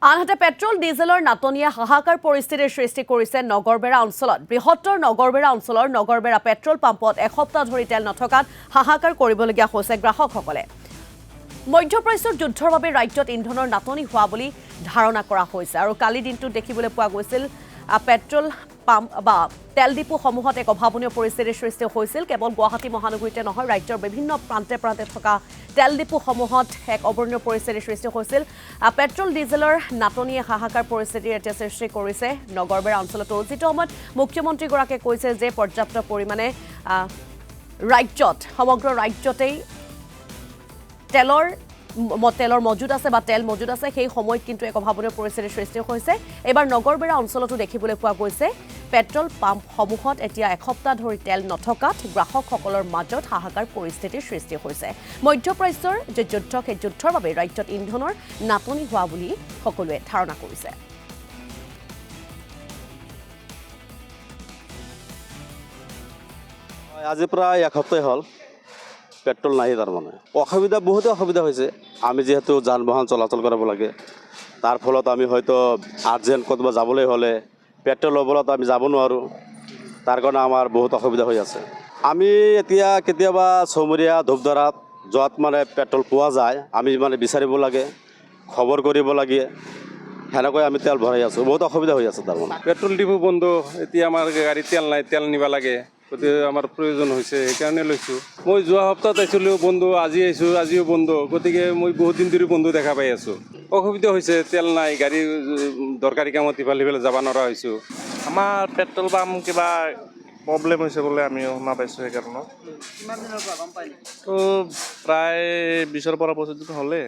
আনহাতে পেট্ৰল ডিজেলৰ নাটনিয়ে হাহাকাৰ পৰিস্থিতিৰ সৃষ্টি কৰিছে নগৰবেৰা অঞ্চলত। বৃহত্তৰ নগৰবেৰা অঞ্চলৰ নগৰবেৰা পেট্ৰল পাম্পত এসপ্তাহ ধৰি তেল নথকাত হাহাকাৰ কৰিবলগীয়া হৈছে গ্ৰাহকসকলে। মধ্যপ্ৰাচ্যৰ যুদ্ধৰ বাবে ৰাজ্যত ইন্ধনৰ নাটনি হোৱা বুলি ধাৰণা কৰা হৈছে আৰু কালি দিনটোত দেখিবলৈ পোৱা গৈছিল পেট্ৰল পাম্প বা তেল ডিপোসমূহত এক অভাৱনীয় পৰিস্থিতিৰ সৃষ্টি হৈছিল। কেৱল গুৱাহাটী মহানগৰীতে নহয়, ৰাজ্যৰ বিভিন্ন প্ৰান্তে প্ৰান্তে থকা তেল ডিপোসমূহত এক অভাৱনীয় পৰিস্থিতিৰ সৃষ্টি হৈছিল। পেট্ৰল ডিজেলৰ নাটনিয়ে হাহাকাৰ পৰিস্থিতিৰ এতিয়া সৃষ্টি কৰিছে নগৰবেৰা অঞ্চলতো। যিটো সময়ত মুখ্যমন্ত্ৰীগৰাকীয়ে কৈছে যে পৰ্যাপ্ত পৰিমাণে ৰাজ্যত সমগ্ৰ ৰাজ্যতেই তেলৰ মজুত আছে বা তেল মজুত আছে, সেই সময়ত কিন্তু এক অভাৱনীয় পৰিস্থিতিৰ সৃষ্টি হৈছে। এইবাৰ নগৰবেৰা অঞ্চলতো দেখিবলৈ পোৱা গৈছে পেট্ৰল পাম্পসমূহত এতিয়া এসপ্তাহ ধৰি তেল নথকাত গ্ৰাহকসকলৰ মাজত হাহাকাৰ পৰিস্থিতিৰ সৃষ্টি হৈছে। মধ্যপ্ৰাচ্যৰ যে যুদ্ধ, সেই যুদ্ধৰ বাবে ৰাজ্যত ইন্ধনৰ নাটনি হোৱা বুলি সকলোৱে ধাৰণা কৰিছে। আজি প্ৰায় এসপ্তাহ হ'ল পেট্ৰল নাই। তাৰমানে বহুতে অসুবিধা হৈছে। আমি যিহেতু যান বাহন চলাচল কৰিব লাগে, তাৰ ফলত আমি হয়তো আৰ্জেণ্ট ক'ৰবাত যাবলৈ হ'লে পেট্ৰল ল'বলৈ আমি যাব নোৱাৰোঁ। তাৰ কাৰণে আমাৰ বহুত অসুবিধা হৈ আছে। আমি এতিয়া কেতিয়াবা চমৰীয়া ধূপধাৰাত য'ত মানে পেট্ৰল পোৱা যায়, আমি মানে বিচাৰিব লাগে, খবৰ কৰিব লাগে, সেনেকৈ আমি তেল ভৰাই আছোঁ। বহুত অসুবিধা হৈ আছে। তাৰমানে পেট্ৰল ডিপো বন্ধ, এতিয়া আমাৰ গাড়ীত তেল নাই, তেল নিব লাগে, গতিকে আমাৰ প্ৰয়োজন হৈছে, সেইকাৰণে লৈছোঁ। মই যোৱা সপ্তাহত আহিছিলোঁ বন্ধু, আজি আহিছোঁ, আজিও বন্ধ, গতিকে মই বহুত দিন ধৰি বন্ধু দেখা পাই আছোঁ। অসুবিধা হৈছে, তেল নাই, গাড়ী দৰকাৰী কামত ইফালে সিফালে যাব নোৱাৰা হৈছোঁ। আমাৰ পেট্ৰল পাম্প কিবা প্ৰব্লেম হৈছে বোলে, আমিও শুনা পাইছোঁ। সেইকাৰণে তো প্ৰায় 20-25 দিন হ'লে